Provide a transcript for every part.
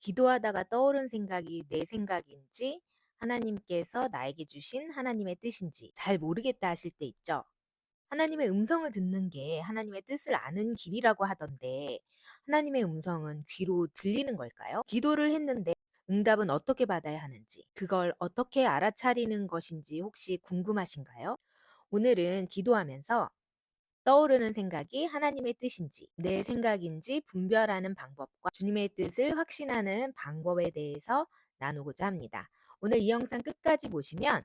기도하다가 떠오른 생각이 내 생각인지 하나님께서 나에게 주신 하나님의 뜻인지 잘 모르겠다 하실 때 있죠. 하나님의 음성을 듣는 게 하나님의 뜻을 아는 길이라고 하던데 하나님의 음성은 귀로 들리는 걸까요? 기도를 했는데 응답은 어떻게 받아야 하는지 그걸 어떻게 알아차리는 것인지 혹시 궁금하신가요? 오늘은 기도하면서 떠오르는 생각이 하나님의 뜻인지 내 생각인지 분별하는 방법과 주님의 뜻을 확신하는 방법에 대해서 나누고자 합니다. 오늘 이 영상 끝까지 보시면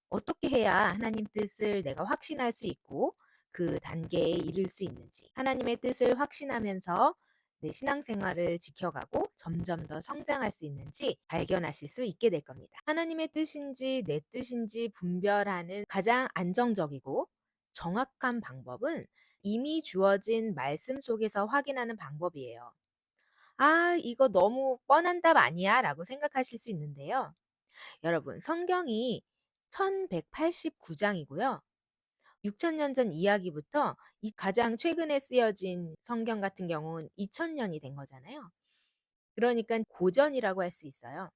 어떻게 해야 하나님 뜻을 내가 확신할 수 있고 그 단계에 이를 수 있는지, 하나님의 뜻을 확신하면서 내 신앙생활을 지켜가고 점점 더 성장할 수 있는지 발견하실 수 있게 될 겁니다. 하나님의 뜻인지 내 뜻인지 분별하는 가장 안정적이고 정확한 방법은 이미 주어진 말씀 속에서 확인하는 방법이에요. 아, 이거 너무 뻔한 답 아니야? 라고 생각하실 수 있는데요. 여러분, 성경이 1189장이고요. 6000년 전 이야기부터 가장 최근에 쓰여진 성경 같은 경우는 2000년이 된 거잖아요. 그러니까 고전이라고 할 수 있어요.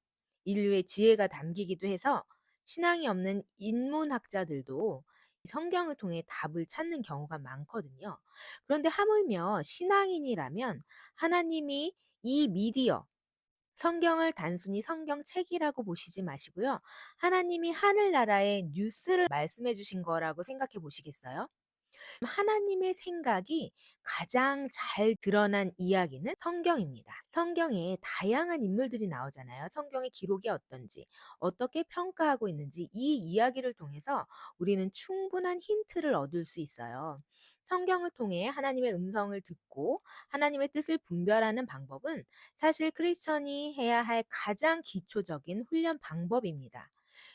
인류의 지혜가 담기기도 해서 신앙이 없는 인문학자들도 성경을 통해 답을 찾는 경우가 많거든요. 그런데 하물며 신앙인이라면 하나님이 이 미디어, 성경을 단순히 성경책이라고 보시지 마시고요. 하나님이 하늘나라의 뉴스를 말씀해 주신 거라고 생각해 보시겠어요? 하나님의 생각이 가장 잘 드러난 이야기는 성경입니다. 성경에 다양한 인물들이 나오잖아요. 성경의 기록이 어떤지, 어떻게 평가하고 있는지 이 이야기를 통해서 우리는 충분한 힌트를 얻을 수 있어요. 성경을 통해 하나님의 음성을 듣고 하나님의 뜻을 분별하는 방법은 사실 크리스천이 해야 할 가장 기초적인 훈련 방법입니다.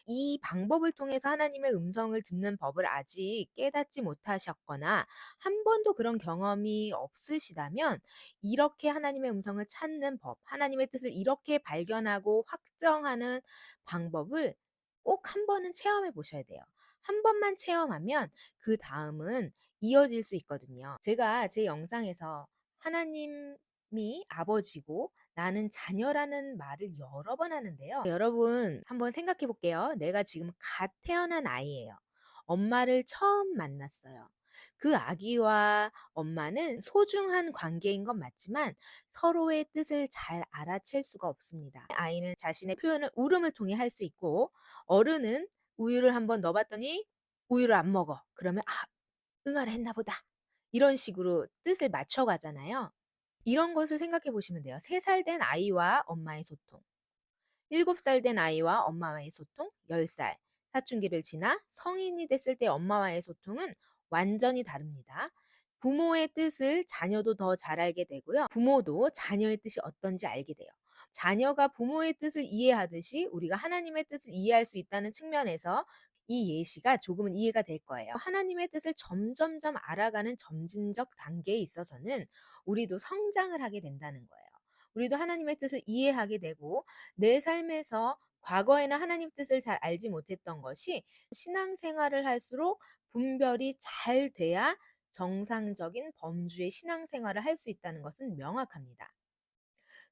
이 방법을 통해서 하나님의 음성을 듣는 법을 아직 깨닫지 못하셨거나 한 번도 그런 경험이 없으시다면 이렇게 하나님의 음성을 찾는 법, 하나님의 뜻을 이렇게 발견하고 확정하는 방법을 꼭 한 번은 체험해 보셔야 돼요. 한 번만 체험하면 그 다음은 이어질 수 있거든요. 제가 제 영상에서 하나님이 아버지고 나는 자녀라는 말을 여러 번 하는데요. 여러분 한번 생각해 볼게요. 내가 지금 갓 태어난 아이예요. 엄마를 처음 만났어요. 그 아기와 엄마는 소중한 관계인 건 맞지만 서로의 뜻을 잘 알아챌 수가 없습니다. 아이는 자신의 표현을 울음을 통해 할 수 있고 어른은 우유를 한번 넣어봤더니 우유를 안 먹어. 그러면 아, 응아를 했나 보다. 이런 식으로 뜻을 맞춰가잖아요. 이런 것을 생각해 보시면 돼요. 3살 된 아이와 엄마의 소통, 7살 된 아이와 엄마와의 소통, 10살. 사춘기를 지나 성인이 됐을 때 엄마와의 소통은 완전히 다릅니다. 부모의 뜻을 자녀도 더 잘 알게 되고요. 부모도 자녀의 뜻이 어떤지 알게 돼요. 자녀가 부모의 뜻을 이해하듯이 우리가 하나님의 뜻을 이해할 수 있다는 측면에서 이 예시가 조금은 이해가 될 거예요. 하나님의 뜻을 점점점 알아가는 점진적 단계에 있어서는 우리도 성장을 하게 된다는 거예요. 우리도 하나님의 뜻을 이해하게 되고 내 삶에서 과거에는 하나님 뜻을 잘 알지 못했던 것이 신앙생활을 할수록 분별이 잘 돼야 정상적인 범주의 신앙생활을 할 수 있다는 것은 명확합니다.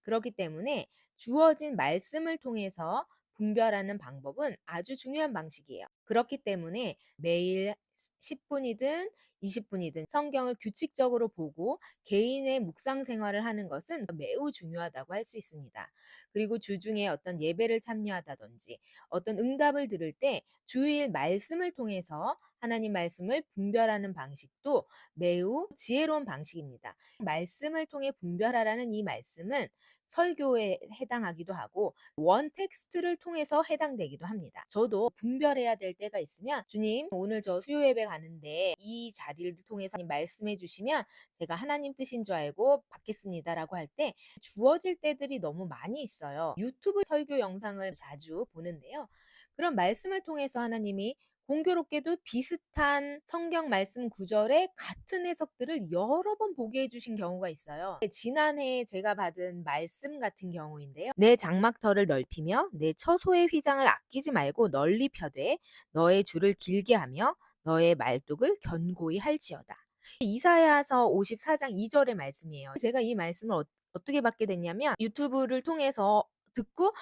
그렇기 때문에 주어진 말씀을 통해서 분별하는 방법은 아주 중요한 방식이에요. 그렇기 때문에 매일 10분이든 20분이든 성경을 규칙적으로 보고 개인의 묵상 생활을 하는 것은 매우 중요하다고 할 수 있습니다. 그리고 주중에 어떤 예배를 참여하다든지 어떤 응답을 들을 때 주일 말씀을 통해서 하나님 말씀을 분별하는 방식도 매우 지혜로운 방식입니다. 말씀을 통해 분별하라는 이 말씀은 설교에 해당하기도 하고 원 텍스트를 통해서 해당되기도 합니다. 저도 분별해야 될 때가 있으면 주님 오늘 저 수요 예배 가는데 이 자리를 통해서 말씀해 주시면 제가 하나님 뜻인 줄 알고 받겠습니다라고 할 때 주어질 때들이 너무 많이 있어요. 유튜브 설교 영상을 자주 보는데요. 그런 말씀을 통해서 하나님이 공교롭게도 비슷한 성경 말씀 구절에 같은 해석들을 여러 번 보게 해주신 경우가 있어요. 지난해 제가 받은 말씀 같은 경우인데요. 내 장막터를 넓히며 내 처소의 휘장을 아끼지 말고 널리 펴되 너의 줄을 길게 하며 너의 말뚝을 견고히 할지어다. 이사야서 54장 2절의 말씀이에요. 제가 이 말씀을 어떻게 받게 됐냐면 유튜브를 통해서 듣고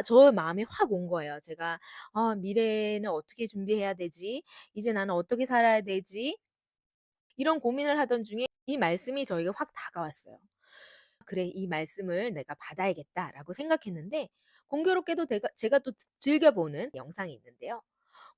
저의 마음이 확 온 거예요. 제가 '미래는 어떻게 준비해야 되지? 이제 나는 어떻게 살아야 되지?' 이런 고민을 하던 중에 이 말씀이 저에게 확 다가왔어요. '그래 이 말씀을 내가 받아야겠다.'라고 생각했는데 공교롭게도 제가 또 즐겨 보는 영상이 있는데요.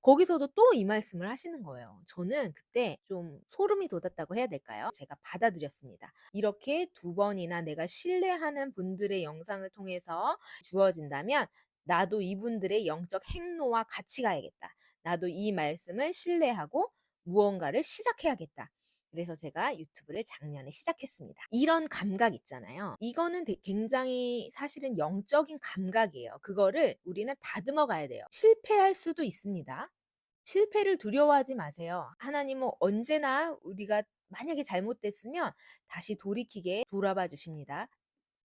거기서도 또 이 말씀을 하시는 거예요. 저는 그때 좀 소름이 돋았다고 해야 될까요? 제가 받아들였습니다. 이렇게 두 번이나 내가 신뢰하는 분들의 영상을 통해서 주어진다면 나도 이분들의 영적 행로와 같이 가야겠다. 나도 이 말씀을 신뢰하고 무언가를 시작해야겠다. 그래서 제가 유튜브를 작년에 시작했습니다. 이런 감각 있잖아요. 이거는 굉장히 사실은 영적인 감각이에요. 그거를 우리는 다듬어 가야 돼요. 실패할 수도 있습니다. 실패를 두려워하지 마세요. 하나님은 언제나 우리가 만약에 잘못됐으면 다시 돌이키게 돌아봐 주십니다.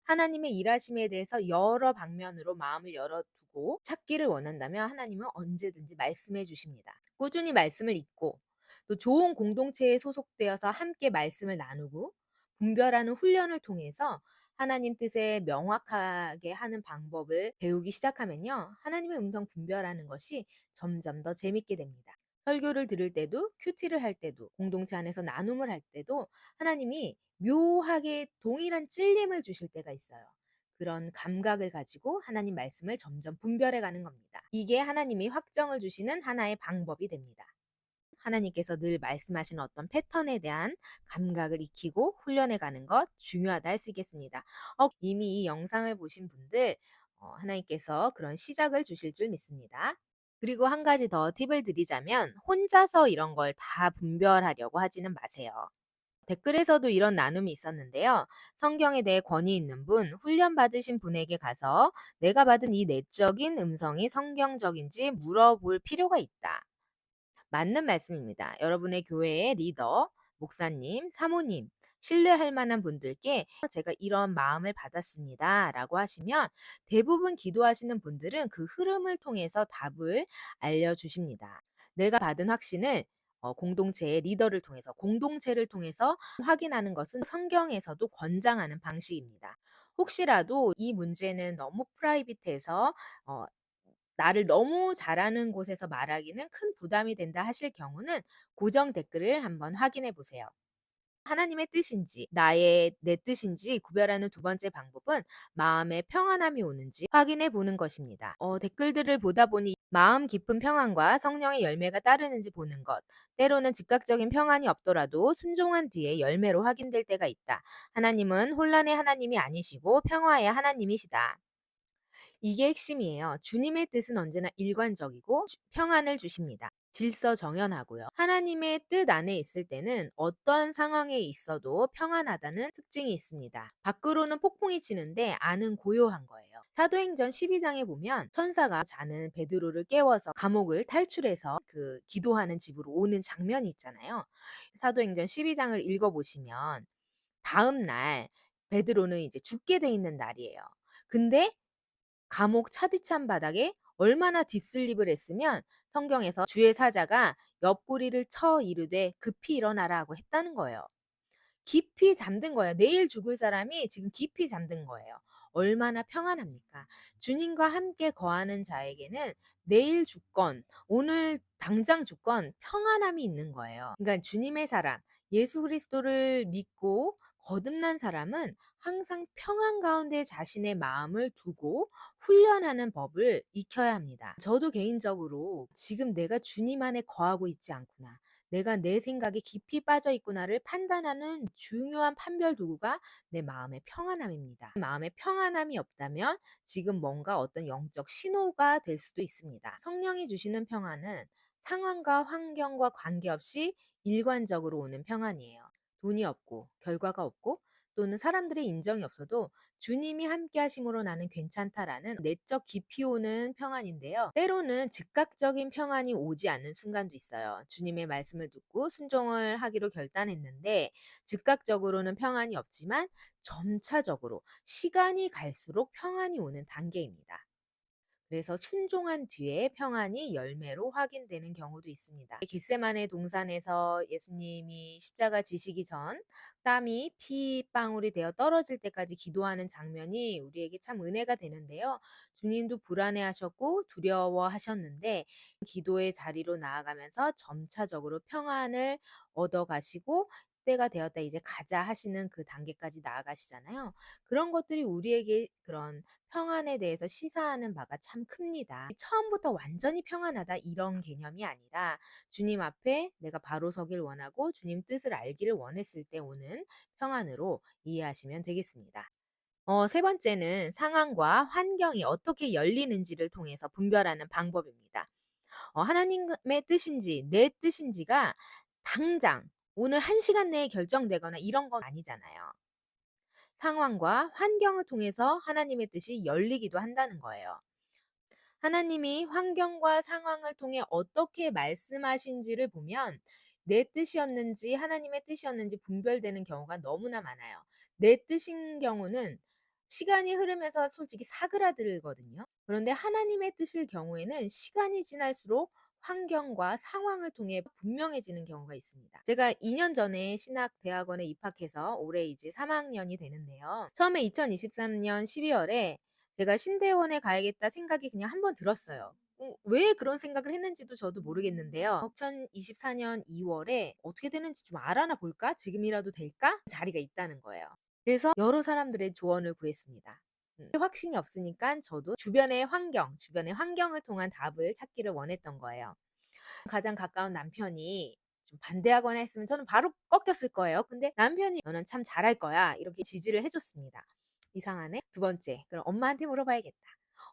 하나님의 일하심에 대해서 여러 방면으로 마음을 열어두고 찾기를 원한다면 하나님은 언제든지 말씀해 주십니다. 꾸준히 말씀을 읽고 또 좋은 공동체에 소속되어서 함께 말씀을 나누고 분별하는 훈련을 통해서 하나님 뜻에 명확하게 하는 방법을 배우기 시작하면요. 하나님의 음성 분별하는 것이 점점 더 재밌게 됩니다. 설교를 들을 때도 큐티를 할 때도 공동체 안에서 나눔을 할 때도 하나님이 묘하게 동일한 찔림을 주실 때가 있어요. 그런 감각을 가지고 하나님 말씀을 점점 분별해 가는 겁니다. 이게 하나님이 확정을 주시는 하나의 방법이 됩니다. 하나님께서 늘 말씀하시는 어떤 패턴에 대한 감각을 익히고 훈련해 가는 것 중요하다 할 수 있겠습니다. 이미 이 영상을 보신 분들 하나님께서 그런 시작을 주실 줄 믿습니다. 그리고 한 가지 더 팁을 드리자면 혼자서 이런 걸 다 분별하려고 하지는 마세요. 댓글에서도 이런 나눔이 있었는데요. 성경에 대해 권위 있는 분, 훈련 받으신 분에게 가서 내가 받은 이 내적인 음성이 성경적인지 물어볼 필요가 있다. 맞는 말씀입니다. 여러분의 교회의 리더, 목사님, 사모님, 신뢰할 만한 분들께 제가 이런 마음을 받았습니다. 라고 하시면 대부분 기도하시는 분들은 그 흐름을 통해서 답을 알려주십니다. 내가 받은 확신을 공동체의 리더를 통해서, 공동체를 통해서 확인하는 것은 성경에서도 권장하는 방식입니다. 혹시라도 이 문제는 너무 프라이빗해서 어, 나를 너무 잘하는 곳에서 말하기는 큰 부담이 된다 하실 경우는 고정 댓글을 한번 확인해 보세요. 하나님의 뜻인지 내 뜻인지 구별하는 두 번째 방법은 마음의 평안함이 오는지 확인해 보는 것입니다. 댓글들을 보다 보니 마음 깊은 평안과 성령의 열매가 따르는지 보는 것. 때로는 즉각적인 평안이 없더라도 순종한 뒤에 열매로 확인될 때가 있다. 하나님은 혼란의 하나님이 아니시고 평화의 하나님이시다. 이게 핵심이에요. 주님의 뜻은 언제나 일관적이고 평안을 주십니다. 질서 정연하고요. 하나님의 뜻 안에 있을 때는 어떠한 상황에 있어도 평안하다는 특징이 있습니다. 밖으로는 폭풍이 치는데 안은 고요한 거예요. 사도행전 12장에 보면 천사가 자는 베드로를 깨워서 감옥을 탈출해서 그 기도하는 집으로 오는 장면이 있잖아요. 사도행전 12장을 읽어보시면 다음 날 베드로는 이제 죽게 돼 있는 날이에요. 근데 감옥 차디찬 바닥에 얼마나 딥슬립을 했으면 성경에서 주의 사자가 옆구리를 쳐 이르되 급히 일어나라고 했다는 거예요. 깊이 잠든 거예요. 내일 죽을 사람이 지금 깊이 잠든 거예요. 얼마나 평안합니까? 주님과 함께 거하는 자에게는 내일 죽건 오늘 당장 죽건 평안함이 있는 거예요. 그러니까 주님의 사람, 예수 그리스도를 믿고 거듭난 사람은 항상 평안 가운데 자신의 마음을 두고 훈련하는 법을 익혀야 합니다. 저도 개인적으로 지금 내가 주님 안에 거하고 있지 않구나. 내가 내 생각에 깊이 빠져 있구나를 판단하는 중요한 판별 도구가 내 마음의 평안함입니다. 마음의 평안함이 없다면 지금 뭔가 어떤 영적 신호가 될 수도 있습니다. 성령이 주시는 평안은 상황과 환경과 관계없이 일관적으로 오는 평안이에요. 돈이 없고 결과가 없고 또는 사람들의 인정이 없어도 주님이 함께 하심으로 나는 괜찮다라는 내적 깊이 오는 평안인데요. 때로는 즉각적인 평안이 오지 않는 순간도 있어요. 주님의 말씀을 듣고 순종을 하기로 결단했는데 즉각적으로는 평안이 없지만 점차적으로 시간이 갈수록 평안이 오는 단계입니다. 그래서 순종한 뒤에 평안이 열매로 확인되는 경우도 있습니다. 겟세마네 동산에서 예수님이 십자가 지시기 전 땀이 피방울이 되어 떨어질 때까지 기도하는 장면이 우리에게 참 은혜가 되는데요. 주님도 불안해하셨고 두려워하셨는데 기도의 자리로 나아가면서 점차적으로 평안을 얻어가시고 때가 되었다 이제 가자 하시는 그 단계까지 나아가시잖아요. 그런 것들이 우리에게 그런 평안에 대해서 시사하는 바가 참 큽니다. 처음부터 완전히 평안하다 이런 개념이 아니라 주님 앞에 내가 바로 서길 원하고 주님 뜻을 알기를 원했을 때 오는 평안으로 이해하시면 되겠습니다. 세 번째는 상황과 환경이 어떻게 열리는지를 통해서 분별하는 방법입니다. 하나님의 뜻인지 내 뜻인지가 당장 오늘 1시간 내에 결정되거나 이런 건 아니잖아요. 상황과 환경을 통해서 하나님의 뜻이 열리기도 한다는 거예요. 하나님이 환경과 상황을 통해 어떻게 말씀하신지를 보면 내 뜻이었는지 하나님의 뜻이었는지 분별되는 경우가 너무나 많아요. 내 뜻인 경우는 시간이 흐르면서 솔직히 사그라들거든요. 그런데 하나님의 뜻일 경우에는 시간이 지날수록 환경과 상황을 통해 분명해지는 경우가 있습니다. 제가 2년 전에 신학대학원에 입학해서 올해 이제 3학년이 되는데요. 처음에 2023년 12월에 제가 신대원에 가야겠다 생각이 그냥 한번 들었어요. 왜 그런 생각을 했는지도 저도 모르겠는데요. 2024년 2월에 어떻게 되는지 좀 알아나 볼까? 지금이라도 될까? 자리가 있다는 거예요. 그래서 여러 사람들의 조언을 구했습니다. 확신이 없으니까 저도 주변의 환경을 통한 답을 찾기를 원했던 거예요. 가장 가까운 남편이 좀 반대하거나 했으면 저는 바로 꺾였을 거예요. 근데 남편이 "너는 참 잘할 거야." 이렇게 지지를 해 줬습니다. 이상하네. 두 번째, 그럼 엄마한테 물어봐야겠다.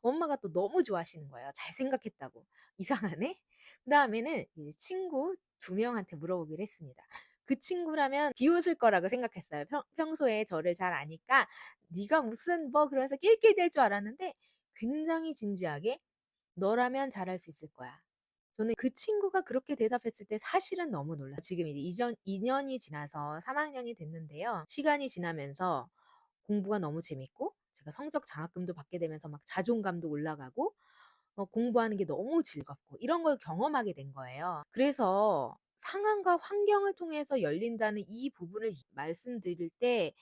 엄마가 또 너무 좋아하시는 거예요. 잘 생각했다고. 이상하네. 그다음에는 이제 친구 2명한테 물어보기로 했습니다. 그 친구라면 비웃을 거라고 생각했어요. 평소에 저를 잘 아니까 "네가 무슨 뭐." 그러면서 낄낄댈 줄 알았는데 굉장히 진지하게 "너라면 잘할 수 있을 거야." 저는 그 친구가 그렇게 대답했을 때 사실은 너무 놀랐어요. 지금 이제 이전 2 년이 지나서 3학년이 됐는데요. 시간이 지나면서 공부가 너무 재밌고 제가 성적 장학금도 받게 되면서 막 자존감도 올라가고 공부하는 게 너무 즐겁고 이런 걸 경험하게 된 거예요. 그래서 상황과 환경을 통해서 열린다는 이 부분을 말씀드릴 때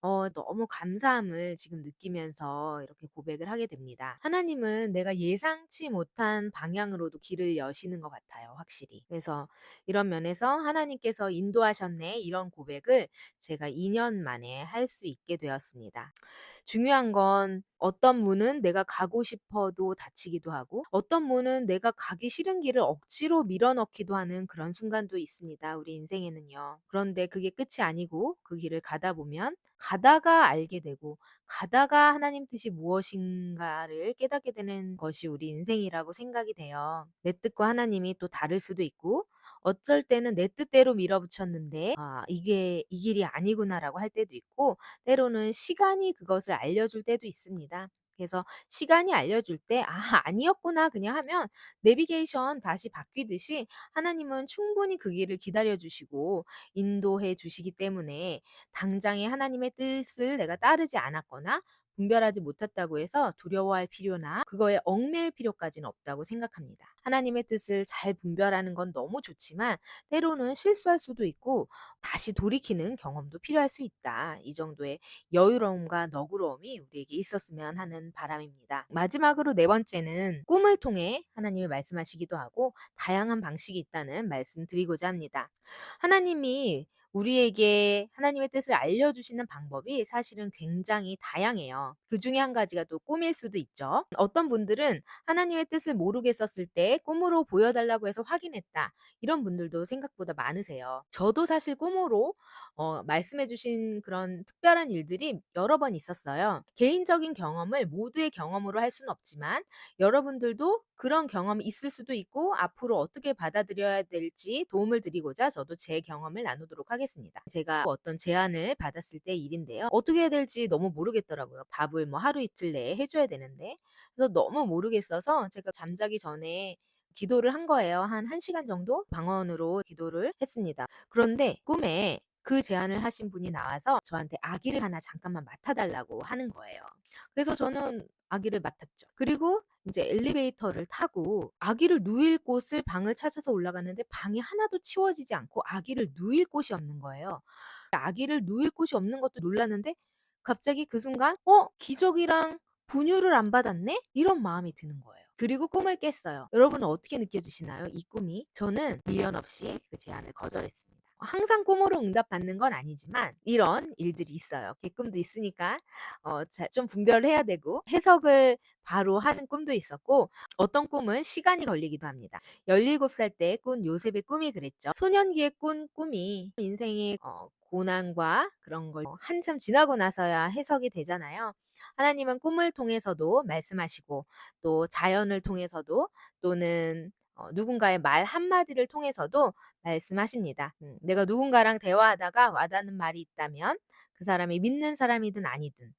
너무 감사함을 지금 느끼면서 이렇게 고백을 하게 됩니다. 하나님은 내가 예상치 못한 방향으로도 길을 여시는 것 같아요, 확실히. 그래서 이런 면에서 하나님께서 인도하셨네, 이런 고백을 제가 2년 만에 할 수 있게 되었습니다. 중요한 건 어떤 문은 내가 가고 싶어도 닫히기도 하고 어떤 문은 내가 가기 싫은 길을 억지로 밀어넣기도 하는 그런 순간도 있습니다. 우리 인생에는요. 그런데 그게 끝이 아니고 그 길을 가다 보면 가다가 알게 되고 가다가 하나님 뜻이 무엇인가를 깨닫게 되는 것이 우리 인생이라고 생각이 돼요. 내 뜻과 하나님이 또 다를 수도 있고 어쩔 때는 내 뜻대로 밀어붙였는데 이게 이 길이 아니구나라고 할 때도 있고 때로는 시간이 그것을 알려줄 때도 있습니다. 그래서 시간이 알려줄 때 '아 아니었구나.' 그냥 하면 내비게이션 다시 바뀌듯이 하나님은 충분히 그 길을 기다려 주시고 인도해 주시기 때문에 당장에 하나님의 뜻을 내가 따르지 않았거나 분별하지 못했다고 해서 두려워할 필요나 그거에 얽매일 필요까지는 없다고 생각합니다. 하나님의 뜻을 잘 분별하는 건 너무 좋지만 때로는 실수할 수도 있고 다시 돌이키는 경험도 필요할 수 있다. 이 정도의 여유로움과 너그러움이 우리에게 있었으면 하는 바람입니다. 마지막으로 네 번째는 꿈을 통해 하나님이 말씀하시기도 하고 다양한 방식이 있다는 말씀 드리고자 합니다. 하나님이 우리에게 하나님의 뜻을 알려주시는 방법이 사실은 굉장히 다양해요. 그 중에 한 가지가 또 꿈일 수도 있죠. 어떤 분들은 하나님의 뜻을 모르겠었을 때 꿈으로 보여달라고 해서 확인했다. 이런 분들도 생각보다 많으세요. 저도 사실 꿈으로 말씀해 주신 그런 특별한 일들이 여러 번 있었어요. 개인적인 경험을 모두의 경험으로 할 수는 없지만 여러분들도 그런 경험이 있을 수도 있고 앞으로 어떻게 받아들여야 될지 도움을 드리고자 저도 제 경험을 나누도록 하겠습니다. 제가 어떤 제안을 받았을 때 일인데요. 어떻게 해야 될지 너무 모르겠더라고요. 밥을 뭐 하루 이틀 내에 해줘야 되는데 그래서 너무 모르겠어서 제가 잠자기 전에 기도를 한 거예요. 한 1시간 정도 방언으로 기도를 했습니다. 그런데 꿈에 그 제안을 하신 분이 나와서 저한테 아기를 하나 잠깐만 맡아달라고 하는 거예요. 그래서 저는 아기를 맡았죠. 그리고 인제 엘리베이터를 타고 아기를 누일 곳을 방을 찾아서 올라갔는데 방이 하나도 치워지지 않고 아기를 누일 곳이 없는 거예요. 아기를 누일 곳이 없는 것도 놀랐는데 갑자기 그 순간 '어 기저귀랑 분유를 안 받았네?' 이런 마음이 드는 거예요. 그리고 꿈을 깼어요. 여러분은 어떻게 느껴지시나요? 이 꿈이? 저는 미련 없이 그 제안을 거절했습니다. 항상 꿈으로 응답받는 건 아니지만 이런 일들이 있어요. 개꿈도 있으니까 자 좀 분별을 해야 되고 해석을 바로 하는 꿈도 있었고 어떤 꿈은 시간이 걸리기도 합니다. 17살 때 꾼 요셉의 꿈이 그랬죠. 소년기에 꾼 꿈이 인생의 고난과 그런 걸 한참 지나고 나서야 해석이 되잖아요. 하나님은 꿈을 통해서도 말씀하시고 또 자연을 통해서도 또는 누군가의 말 한마디를 통해서도 말씀하십니다. 내가 누군가랑 대화하다가 와닿는 말이 있다면 그 사람이 믿는 사람이든 아니든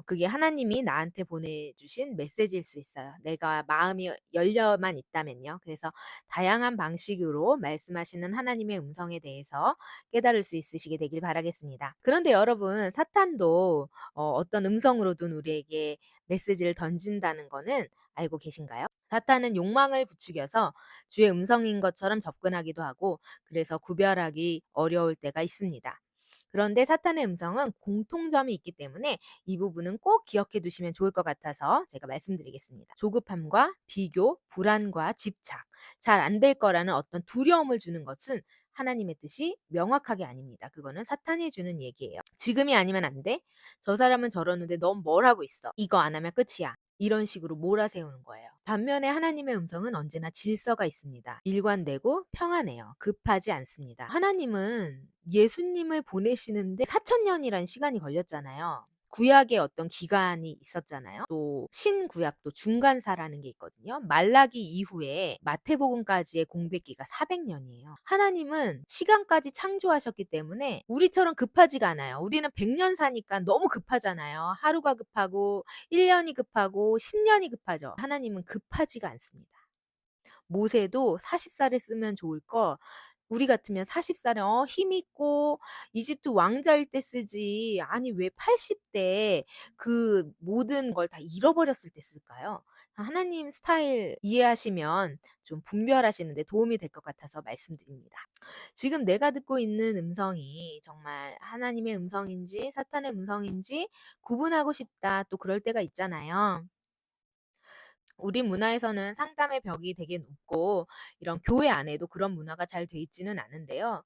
그게 하나님이 나한테 보내주신 메시지일 수 있어요. 내가 마음이 열려만 있다면요. 그래서 다양한 방식으로 말씀하시는 하나님의 음성에 대해서 깨달을 수 있으시게 되길 바라겠습니다. 그런데 여러분, 사탄도 어떤 음성으로든 우리에게 메시지를 던진다는 거는 알고 계신가요? 사탄은 욕망을 부추겨서 주의 음성인 것처럼 접근하기도 하고 그래서 구별하기 어려울 때가 있습니다. 그런데 사탄의 음성은 공통점이 있기 때문에 이 부분은 꼭 기억해 두시면 좋을 것 같아서 제가 말씀드리겠습니다. 조급함과 비교, 불안과 집착, 잘 안 될 거라는 어떤 두려움을 주는 것은 하나님의 뜻이 명확하게 아닙니다. 그거는 사탄이 주는 얘기예요. 지금이 아니면 안 돼? 저 사람은 저러는데 넌 뭘 하고 있어? 이거 안 하면 끝이야. 이런 식으로 몰아세우는 거예요. 반면에 하나님의 음성은 언제나 질서가 있습니다. 일관되고 평안해요. 급하지 않습니다. 하나님은 예수님을 보내시는데 4,000년이란 시간이 걸렸잖아요. 구약의 어떤 기간이 있었잖아요. 또 신구약도 중간사라는 게 있거든요. 말라기 이후에 마태복음까지의 공백기가 400년이에요. 하나님은 시간까지 창조하셨기 때문에 우리처럼 급하지가 않아요. 우리는 100년 사니까 너무 급하잖아요. 하루가 급하고 1년이 급하고 10년이 급하죠. 하나님은 급하지가 않습니다. 모세도 40살에 쓰면 좋을 거 우리 같으면 40살에 힘있고 이집트 왕자일 때 쓰지 아니 왜 80대 그 모든 걸 다 잃어버렸을 때 쓸까요? 하나님 스타일 이해하시면 좀 분별하시는 데 도움이 될 것 같아서 말씀드립니다. 지금 내가 듣고 있는 음성이 정말 하나님의 음성인지 사탄의 음성인지 구분하고 싶다. 또 그럴 때가 있잖아요. 우리 문화에서는 상담의 벽이 되게 높고 이런 교회 안에도 그런 문화가 잘 돼 있지는 않은데요.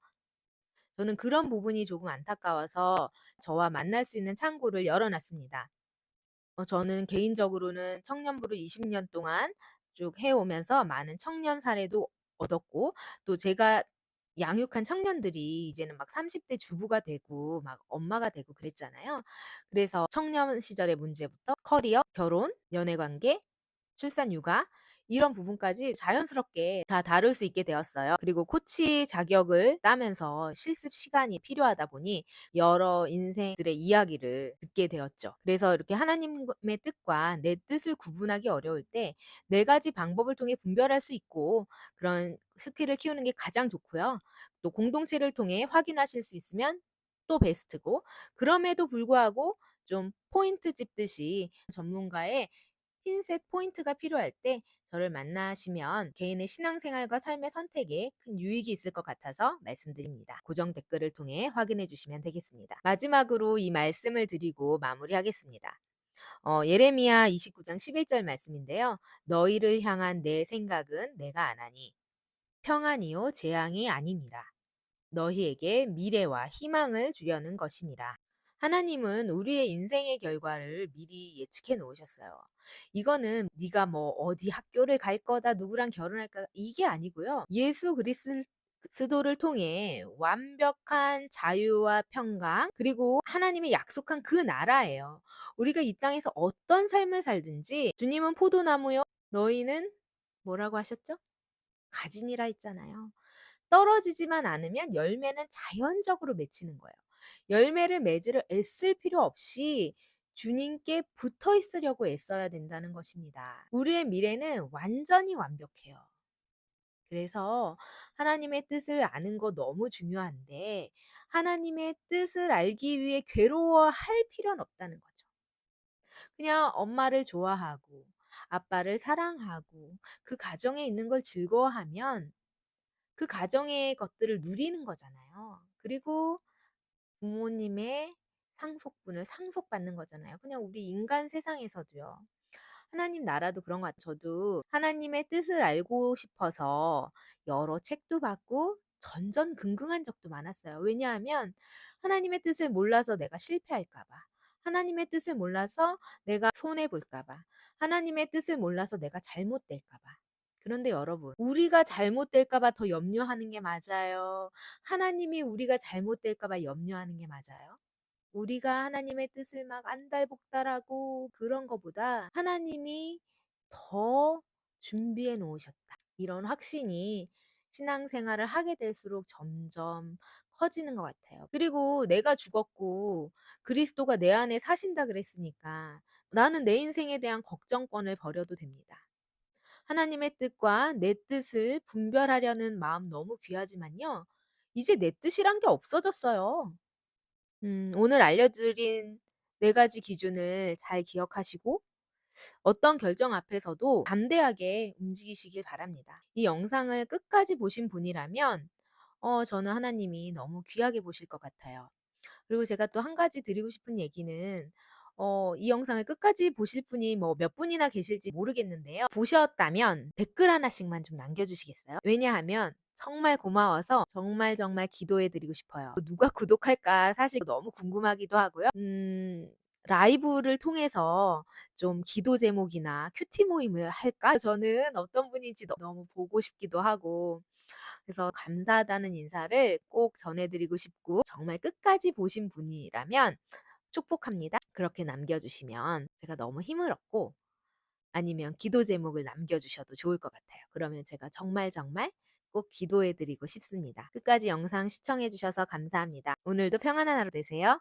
저는 그런 부분이 조금 안타까워서 저와 만날 수 있는 창구를 열어 놨습니다. 저는 개인적으로는 청년부를 20년 동안 쭉 해 오면서 많은 청년 사례도 얻었고 또 제가 양육한 청년들이 이제는 막 30대 주부가 되고 막 엄마가 되고 그랬잖아요. 그래서 청년 시절의 문제부터 커리어, 결혼, 연애 관계, 출산 육아 이런 부분까지 자연스럽게 다 다룰 수 있게 되었어요. 그리고 코치 자격을 따면서 실습 시간이 필요하다 보니 여러 인생들의 이야기를 듣게 되었죠. 그래서 이렇게 하나님의 뜻과 내 뜻을 구분하기 어려울 때 네 가지 방법을 통해 분별할 수 있고 그런 스킬을 키우는 게 가장 좋고요. 또 공동체를 통해 확인하실 수 있으면 또 베스트고 그럼에도 불구하고 좀 포인트 찝듯이 전문가의 핀셋 포인트가 필요할 때 저를 만나시면 개인의 신앙생활과 삶의 선택에 큰 유익이 있을 것 같아서 말씀드립니다. 고정 댓글을 통해 확인해 주시면 되겠습니다. 마지막으로 이 말씀을 드리고 마무리하겠습니다. 예레미야 29장 11절 말씀인데요. 너희를 향한 내 생각은 내가 아나니 평안이요 재앙이 아니니라. 너희에게 미래와 희망을 주려는 것이니라. 하나님은 우리의 인생의 결과를 미리 예측해 놓으셨어요. 이거는 네가 뭐 어디 학교를 갈 거다, 누구랑 결혼할 거다 이게 아니고요. 예수 그리스도를 통해 완벽한 자유와 평강 그리고 하나님의 약속한 그 나라예요. 우리가 이 땅에서 어떤 삶을 살든지 주님은 포도나무요 너희는 뭐라고 하셨죠? 가지니라 했잖아요. 떨어지지만 않으면 열매는 자연적으로 맺히는 거예요. 열매를 맺으려 애쓸 필요 없이 주님께 붙어 있으려고 애써야 된다는 것입니다. 우리의 미래는 완전히 완벽해요. 그래서 하나님의 뜻을 아는 거 너무 중요한데 하나님의 뜻을 알기 위해 괴로워할 필요는 없다는 거죠. 그냥 엄마를 좋아하고 아빠를 사랑하고 그 가정에 있는 걸 즐거워하면 그 가정의 것들을 누리는 거잖아요. 그리고 부모님의 상속분을 상속받는 거잖아요. 그냥 우리 인간 세상에서도요. 하나님 나라도 그런 것 같아요. 저도 하나님의 뜻을 알고 싶어서 여러 책도 받고 전전긍긍한 적도 많았어요. 왜냐하면 하나님의 뜻을 몰라서 내가 실패할까 봐. 하나님의 뜻을 몰라서 내가 손해 볼까 봐. 하나님의 뜻을 몰라서 내가 잘못될까 봐. 그런데 여러분, 우리가 잘못될까 봐 더 염려하는 게 맞아요? 하나님이 우리가 잘못될까 봐 염려하는 게 맞아요? 우리가 하나님의 뜻을 막 안달복달하고 그런 거보다 하나님이 더 준비해 놓으셨다. 이런 확신이 신앙생활을 하게 될수록 점점 커지는 것 같아요. 그리고 내가 죽었고 그리스도가 내 안에 사신다 그랬으니까 나는 내 인생에 대한 걱정권을 버려도 됩니다. 하나님의 뜻과 내 뜻을 분별하려는 마음 너무 귀하지만요. 이제 내 뜻이란 게 없어졌어요. 오늘 알려드린 네 가지 기준을 잘 기억하시고 어떤 결정 앞에서도 담대하게 움직이시길 바랍니다. 이 영상을 끝까지 보신 분이라면 저는 하나님이 너무 귀하게 보실 것 같아요. 그리고 제가 또 한 가지 드리고 싶은 얘기는 이 영상을 끝까지 보실 분이 뭐 몇 분이나 계실지 모르겠는데요. 보셨다면 댓글 하나씩만 좀 남겨주시겠어요? 왜냐하면 정말 고마워서 정말 정말 기도해 드리고 싶어요. 누가 구독할까 사실 너무 궁금하기도 하고요. 라이브를 통해서 좀 기도 제목이나 큐티 모임을 할까? 저는 어떤 분인지 너무 보고 싶기도 하고 그래서 감사하다는 인사를 꼭 전해드리고 싶고 정말 끝까지 보신 분이라면 축복합니다. 그렇게 남겨주시면 제가 너무 힘을 얻고 아니면 기도 제목을 남겨주셔도 좋을 것 같아요. 그러면 제가 정말 정말 꼭 기도해드리고 싶습니다. 끝까지 영상 시청해주셔서 감사합니다. 오늘도 평안한 하루 되세요.